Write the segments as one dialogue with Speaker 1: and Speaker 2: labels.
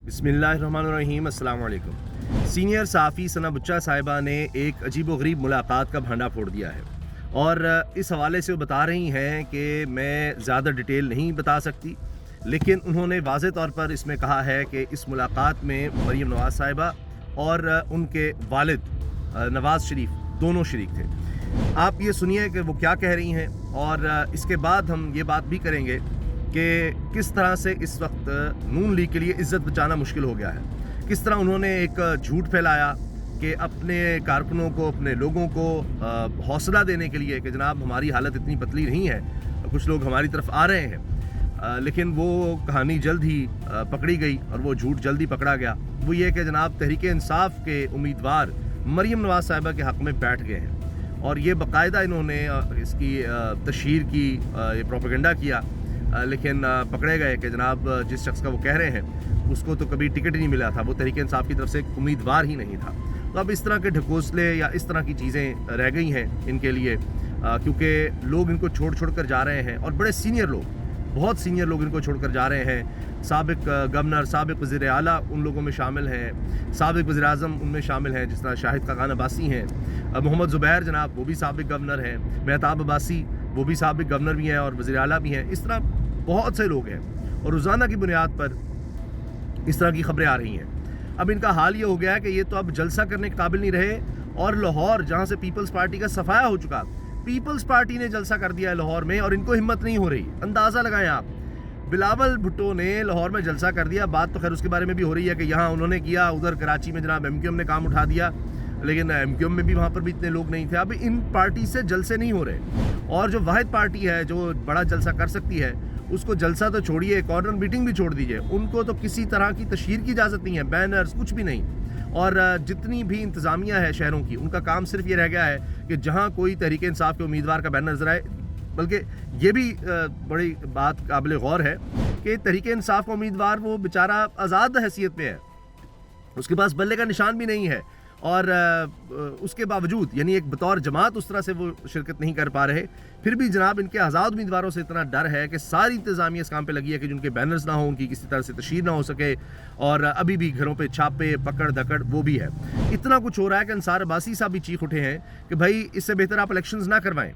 Speaker 1: बिस्मिल्लाहिर्रहमानिर्रहीम, अस्सलाम वालेकुम। सीनियर सहाफ़ी सना बुच्चा साहिबा ने एक अजीबोगरीब मुलाकात का भांडा फोड़ दिया है और इस हवाले से वो बता रही हैं कि मैं ज़्यादा डिटेल नहीं बता सकती, लेकिन उन्होंने वाज़े तौर पर इसमें कहा है कि इस मुलाकात में मरीम नवाज़ साहिबा और उनके वालिद नवाज़ शरीफ दोनों शरीक थे। आप ये सुनिए कि वो क्या कह रही हैं और इसके बाद हम ये बात भी करेंगे कि किस तरह से इस वक्त नून लीग के लिए इज़्ज़त बचाना मुश्किल हो गया है। किस तरह उन्होंने एक झूठ फैलाया कि अपने कारकुनों को, अपने लोगों को हौसला देने के लिए कि जनाब हमारी हालत इतनी पतली नहीं है, कुछ लोग हमारी तरफ आ रहे हैं, लेकिन वो कहानी जल्द ही पकड़ी गई और वो झूठ जल्द ही पकड़ा गया। वो ये कि जनाब तहरीक इंसाफ के उम्मीदवार मरीम नवाज़ साहिबा के हक़ में बैठ गए हैं और ये बाकायदा इन्होंने इसकी तशहीर की, ये प्रोपेगेंडा किया, लेकिन पकड़े गए कि जनाब जिस शख्स का वो कह रहे हैं उसको तो कभी टिकट ही नहीं मिला था, वो तहरीक इंसाफ की तरफ से एक उम्मीदवार ही नहीं था। तो अब इस तरह के ढकोसले या इस तरह की चीज़ें रह गई हैं इनके लिए, क्योंकि लोग इनको छोड़ कर जा रहे हैं और बड़े सीनियर लोग, बहुत सीनियर लोग इनको छोड़ कर जा रहे हैं। साबिक गवर्नर, साबिक वज़ीर आला उन लोगों में शामिल हैं, साबिक वज़ीर आज़म उनमें शामिल हैं, जिस तरह शाहिद खाकान अब्बासी हैं, मोहम्मद ज़ुबैर जनाब वो भी साबिक गवर्नर हैं, मेहताब अब्बासी वो भी साबिक गवर्नर भी हैं और वज़ीर आला भी हैं। इस तरह बहुत से लोग हैं और रोज़ाना की बुनियाद पर इस तरह की खबरें आ रही हैं। अब इनका हाल ये हो गया है कि ये तो अब जलसा करने के काबिल नहीं रहे और लाहौर, जहाँ से पीपल्स पार्टी का सफाया हो चुका, पीपल्स पार्टी ने जलसा कर दिया है लाहौर में और इनको हिम्मत नहीं हो रही। अंदाज़ा लगाएं आप, बिलावल भुट्टो ने लाहौर में जलसा कर दिया। बात तो खैर उसके बारे में भी हो रही है कि यहाँ उन्होंने किया, उधर कराची में जनाब MQM ने काम उठा दिया, लेकिन MQM में भी वहाँ पर भी इतने लोग नहीं थे। अब इन पार्टी से जलसे नहीं हो रहे और जो वाहिद पार्टी है जो बड़ा जलसा कर सकती है, उसको जलसा तो छोड़िए, कॉर्नर मीटिंग भी छोड़ दीजिए, उनको तो किसी तरह की तशहीर की इजाज़त नहीं है, बैनर्स कुछ भी नहीं। और जितनी भी इंतज़ामिया है शहरों की, उनका काम सिर्फ ये रह गया है कि जहाँ कोई तहरीक इंसाफ के उम्मीदवार का बैनर नजर आए, बल्कि ये भी बड़ी बात काबिल गौर है कि तहरीक इंसाफ का उम्मीदवार वो बेचारा आज़ाद हैसियत में है, उसके पास बल्ले का निशान भी नहीं है और उसके बावजूद यानी एक बतौर जमात उस तरह से वो शिरकत नहीं कर पा रहे। फिर भी जनाब इनके आज़ाद उम्मीदवारों से इतना डर है कि सारी इंतज़ामिया इस काम पे लगी है कि जिनके बैनर्स ना हो, उनकी किसी तरह से तशहीर ना हो सके और अभी भी घरों पे छापे, पकड़ दकड़ वो भी है। इतना कुछ हो रहा है कि अंसार अब्बासी साहब भी चीख उठे हैं कि भाई इससे बेहतर आप इलेक्शंस ना करवाएं,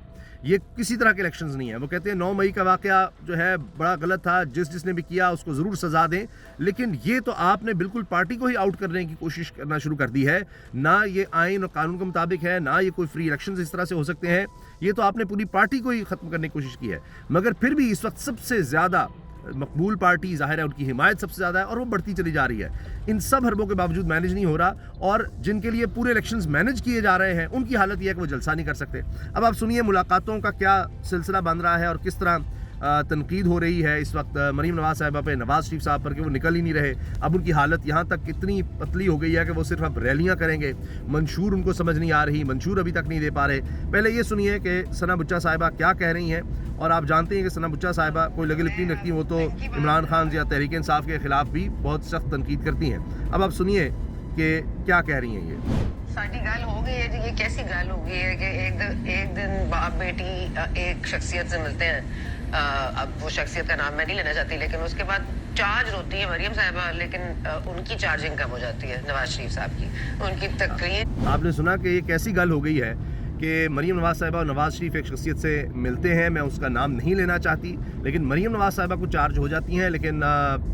Speaker 1: ये किसी तरह के इलेक्शंस नहीं है। वो कहते हैं 9 मई का वाक़या जो है बड़ा गलत था, जिसने भी किया उसको ज़रूर सज़ा दें, लेकिन ये तो आपने बिल्कुल पार्टी को ही आउट करने की कोशिश करना शुरू कर दी है। ना ये आइन और कानून के मुताबिक है, ना ये कोई फ्री इलेक्शंस इस तरह से हो सकते हैं, ये तो आपने पूरी पार्टी को ही ख़त्म करने की कोशिश की है। मगर फिर भी इस वक्त सबसे ज़्यादा मकबूल पार्टी ज़ाहिर है, उनकी हिमायत सबसे ज़्यादा है और वो बढ़ती चली जा रही है। इन सब हरबों के बावजूद मैनेज नहीं हो रहा और जिनके लिए पूरे इलेक्शंस मैनेज किए जा रहे हैं उनकी हालत यह है कि वो जलसा नहीं कर सकते। अब आप सुनिए मुलाकातों का क्या सिलसिला बन रहा है और किस तरह तनकीद हो रही है इस वक्त मरीम नवाज़ साहिबा पे, नवाज़ शरीफ साहब पर कि वो निकल ही नहीं रहे। अब उनकी हालत यहाँ तक कितनी पतली हो गई है कि वो सिर्फ अब रैलियाँ करेंगे, मंशूर उनको समझ नहीं आ रही, मंशूर अभी तक नहीं दे पा रहे। पहले ये सुनिए कि सना बुच्चा साहिबा क्या कह रही हैं। और आप जानते हैं कि सना बुच्चा साहिबा कोई लगी लिपटी नहीं रखती, वो तो इमरान खान या तहरीक इंसाफ के खिलाफ भी बहुत सख्त तनकीद करती हैं। अब आप सुनिए कि क्या कह रही हैं। ये
Speaker 2: साडी गल हो गई है जी, ये कैसी गल हो गई है कि एक दिन बाप बेटी एक शख्सियत से मिलते हैं, अब वो शख्सियत का नाम मैं नहीं लेना चाहती, लेकिन उसके बाद चार्ज होती है मरियम साहिबा, लेकिन उनकी चार्जिंग कम हो जाती है नवाज शरीफ साहब की, उनकी तकरीर।
Speaker 1: आपने सुना कि ये कैसी गल हो गई है कि मरीम नवाज़ साहिबा और नवाज़ शरीफ एक शख्सियत से मिलते हैं, मैं उसका नाम नहीं लेना चाहती, लेकिन मरीम नवाज़ साहिबा को चार्ज हो जाती हैं, लेकिन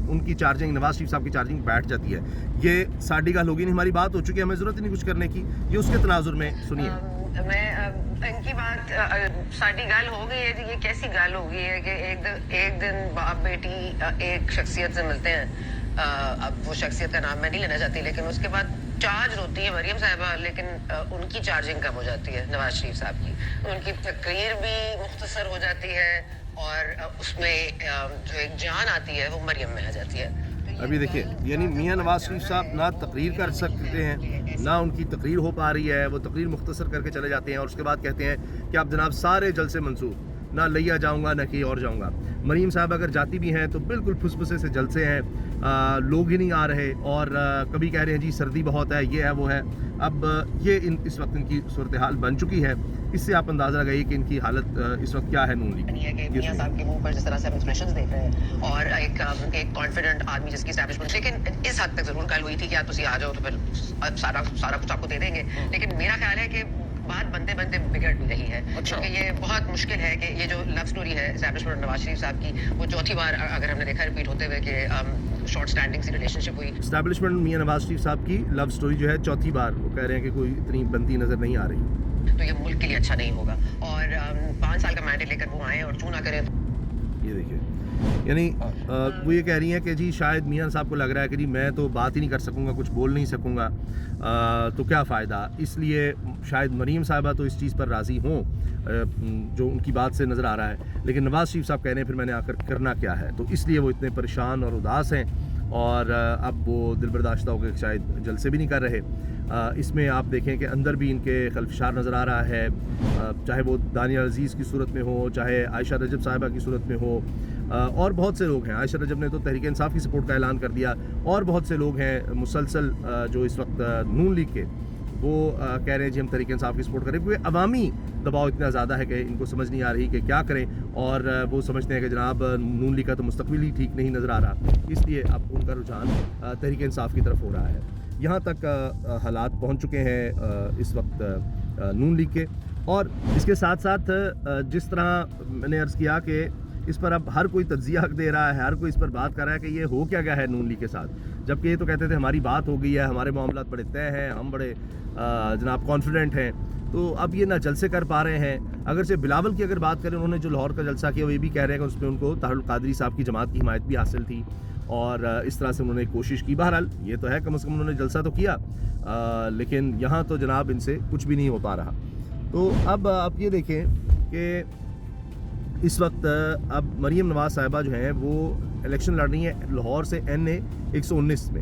Speaker 1: उनकी चार्जिंग, नवाज़ शरीफ साहब की चार्जिंग बैठ जाती है। ये साडी गल होगी नहीं, हमारी बात हो चुकी है, हमें ज़रूरत ही नहीं कुछ करने की। ये उसके तनाजुर में सुनिए।
Speaker 2: मैं इनकी बात साडी गल हो गई है जी, ये कैसी गल हो गई है कि एक दिन बाप बेटी एक शख्सियत से मिलते हैं, अब वो शख्सियत का नाम मैं नहीं लेना चाहती, लेकिन उसके बाद चार्ज होती है मरियम साहिबा, लेकिन उनकी चार्जिंग कम हो जाती है नवाज शरीफ साहब की, उनकी तकरीर भी मुख्तसर हो जाती है और उसमें जो एक जान आती है वो मरियम में आ जाती है।
Speaker 1: अभी देखिए, यानी मियाँ नवाज़ शरीफ साहब ना तकरीर कर सकते हैं, ना उनकी तकरीर हो पा रही है, वो तकरीर मुख्तसर करके चले जाते हैं और उसके बाद कहते हैं कि आप जनाब सारे जलसे मंसूर, ना लिया जाऊंगा ना कहीं और जाऊंगा। مریم صاحب اگر جاتی بھی ہیں تو بالکل پھسپھسے سے جلسے ہیں, لوگ ہی نہیں آ رہے, اور کبھی کہہ رہے ہیں جی سردی بہت ہے, یہ ہے وہ ہے. اب یہ اس وقت ان کی صورتحال بن چکی ہے. اس سے آپ اندازہ لگائیے کہ ان کی حالت اس وقت کیا ہے نون لیگ
Speaker 2: نہیں ہے کہ میاں صاحب کے منہ پر جس طرح سے ہم ایکسپریشنز دیکھ رہے ہیں, اور ایک کانفیڈنٹ آدمی جس کی اسٹیبلشمنٹ, لیکن اس حد تک ضرور گل ہوئی تھی کہ آپ تسی آ جاؤ تو پھر سارا کچھ آپ کو دے دیں گے. لیکن میرا خیال ہے کہ بات بنتے بنتے بگڑ بھی رہی ہے, کیونکہ یہ بہت مشکل ہے کہ یہ جو لو سٹوری ہے اسٹیبلشمنٹ نواز شریف صاحب کی, وہ چوتھی بار اگر ہم نے دیکھا ریپیٹ ہوتے ہوئے کہ شارٹ سٹینڈنگ سی ریلیشن شپ ہوئی.
Speaker 1: اسٹیبلشمنٹ میاں نواز شریف صاحب کی لو سٹوری جو ہے چوتھی بار, وہ کہہ رہے ہیں کہ کوئی اتنی بنتی نظر نہیں آ رہی,
Speaker 2: تو یہ ملک کے لیے اچھا نہیں ہوگا. اور 5 سال کا مینڈیٹ لے کر وہ آئیں اور چوں نہ کریں.
Speaker 1: یہ دیکھیے, یعنی وہ یہ کہہ رہی ہیں کہ جی شاید میاں صاحب کو لگ رہا ہے کہ جی میں تو بات ہی نہیں کر سکوں گا, کچھ بول نہیں سکوں گا, تو کیا فائدہ. اس لیے شاید مریم صاحبہ تو اس چیز پر راضی ہوں جو ان کی بات سے نظر آ رہا ہے, لیکن نواز شریف صاحب کہہ رہے ہیں پھر میں نے آ کر کرنا کیا ہے. تو اس لیے وہ اتنے پریشان اور اداس ہیں, اور اب وہ دل برداشتہ ہو کے شاید جلسے بھی نہیں کر رہے. اس میں آپ دیکھیں کہ اندر بھی ان کے خلفشار نظر آ رہا ہے, چاہے وہ دانیہ عزیز کی صورت میں ہو, چاہے عائشہ رجب صاحبہ کی صورت میں ہو, اور بہت سے لوگ ہیں. عائشہ رجب نے تو تحریک انصاف کی سپورٹ کا اعلان کر دیا, اور بہت سے لوگ ہیں مسلسل جو اس وقت نون لیگ کے, وہ کہہ رہے ہیں جی ہم تحریک انصاف کی سپورٹ کریں, کیونکہ عوامی دباؤ اتنا زیادہ ہے کہ ان کو سمجھ نہیں آ رہی کہ کیا کریں, اور وہ سمجھتے ہیں کہ جناب نون لیگ کا تو مستقبل ہی ٹھیک نہیں نظر آ رہا, اس لیے اب ان کا رجحان تحریک انصاف کی طرف ہو رہا ہے. یہاں تک حالات پہنچ چکے ہیں اس وقت نون لیگ کے. اور اس کے ساتھ ساتھ جس طرح میں نے عرض کیا کہ اس پر اب ہر کوئی تجزیہ دے رہا ہے, ہر کوئی اس پر بات کر رہا ہے کہ یہ ہو کیا گیا ہے نون لیگ کے ساتھ, جبکہ یہ تو کہتے تھے ہماری بات ہو گئی ہے, ہمارے معاملات بڑے طے ہیں, ہم بڑے جناب کانفیڈنٹ ہیں. تو اب یہ نہ جلسے کر پا رہے ہیں. اگرچہ بلاول کی اگر بات کریں, انہوں نے جو لاہور کا جلسہ کیا وہ یہ بھی کہہ رہے ہیں کہ اس میں ان کو طاہر القادری صاحب کی جماعت کی حمایت بھی حاصل تھی, اور اس طرح سے انہوں نے کوشش کی. بہرحال یہ تو ہے کم از کم انہوں نے جلسہ تو کیا, لیکن یہاں تو جناب ان سے کچھ بھی نہیں ہو پا رہا. تو اب آپ یہ دیکھیں کہ اس وقت اب مریم نواز صاحبہ جو ہیں وہ الیکشن لڑ رہی ہیں لاہور سے NA 119 میں,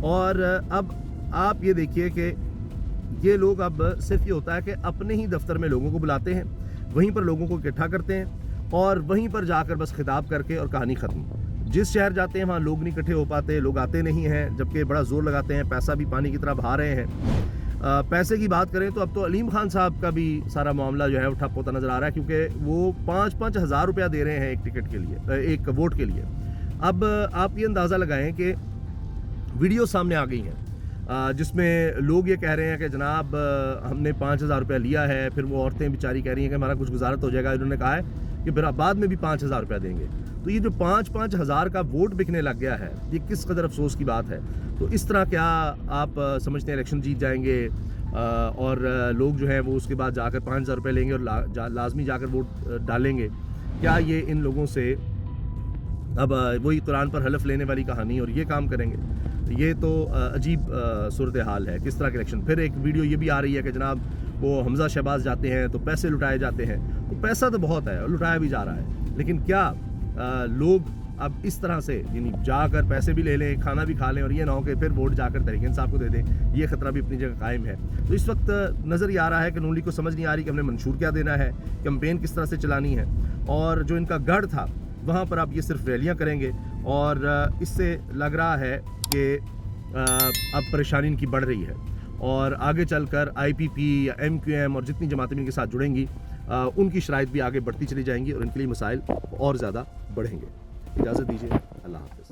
Speaker 1: اور اب آپ یہ دیکھیے کہ یہ لوگ اب صرف یہ ہوتا ہے کہ اپنے ہی دفتر میں لوگوں کو بلاتے ہیں, وہیں پر لوگوں کو اکٹھا کرتے ہیں, اور وہیں پر جا کر بس خطاب کر کے اور کہانی ختم. جس شہر جاتے ہیں وہاں لوگ نہیں اکٹھے ہو پاتے, لوگ آتے نہیں ہیں, جبکہ بڑا زور لگاتے ہیں, پیسہ بھی پانی کی طرح بہا رہے ہیں. پیسے کی بات کریں تو اب تو علیم خان صاحب کا بھی سارا معاملہ جو ہے وہ ٹھپ ہوتا نظر آ رہا ہے, کیونکہ وہ 5-5 ہزار روپیہ دے رہے ہیں ایک ٹکٹ کے لیے, ایک ووٹ کے لیے. اب آپ یہ اندازہ لگائیں کہ ویڈیو سامنے آ گئی ہیں جس میں لوگ یہ کہہ رہے ہیں کہ جناب ہم نے 5,000 روپیہ لیا ہے, پھر وہ عورتیں بیچاری کہہ رہی ہیں کہ ہمارا کچھ گزارت ہو جائے گا. انہوں نے کہا ہے کہ پھر بعد میں بھی 5,000 روپیہ دیں گے. تو یہ جو 5-5 ہزار کا ووٹ بکنے لگ گیا ہے, یہ کس قدر افسوس کی بات ہے. تو اس طرح کیا آپ سمجھتے ہیں الیکشن جیت جائیں گے, اور لوگ جو ہیں وہ اس کے بعد جا کر 5,000 روپے لیں گے اور لازمی جا کر ووٹ ڈالیں گے؟ کیا یہ ان لوگوں سے اب وہی قرآن پر حلف لینے والی کہانی اور یہ کام کریں گے؟ یہ تو عجیب صورتحال ہے. کس طرح کے الیکشن. پھر ایک ویڈیو یہ بھی آ رہی ہے کہ جناب وہ حمزہ شہباز جاتے ہیں تو پیسے لٹائے جاتے ہیں. تو پیسہ تو بہت ہے اور لٹایا بھی جا رہا ہے, لیکن کیا لوگ اب اس طرح سے یعنی جا کر پیسے بھی لے لیں, کھانا بھی کھا لیں, اور یہ نہ ہو کہ پھر ووٹ جا کر تحریک انصاف کو دے دیں؟ یہ خطرہ بھی اپنی جگہ قائم ہے. تو اس وقت نظر یہ آ رہا ہے کہ نون لیگ کو سمجھ نہیں آ رہی کہ ہم نے منشور کیا دینا ہے, کمپین کس طرح سے چلانی ہے, اور جو ان کا گڑھ تھا وہاں پر اب یہ صرف ریلیاں کریں گے. اور اس سے لگ رہا ہے کہ اب پریشانی ان کی بڑھ رہی ہے, اور آگے چل کر IPP یا MQM اور جتنی جماعتیں ان کے ساتھ جڑیں گی ان کی شرائط بھی آگے بڑھتی چلی جائیں گی, اور ان کے لیے مسائل اور زیادہ بڑھیں گے. اجازت دیجیے, اللہ حافظ.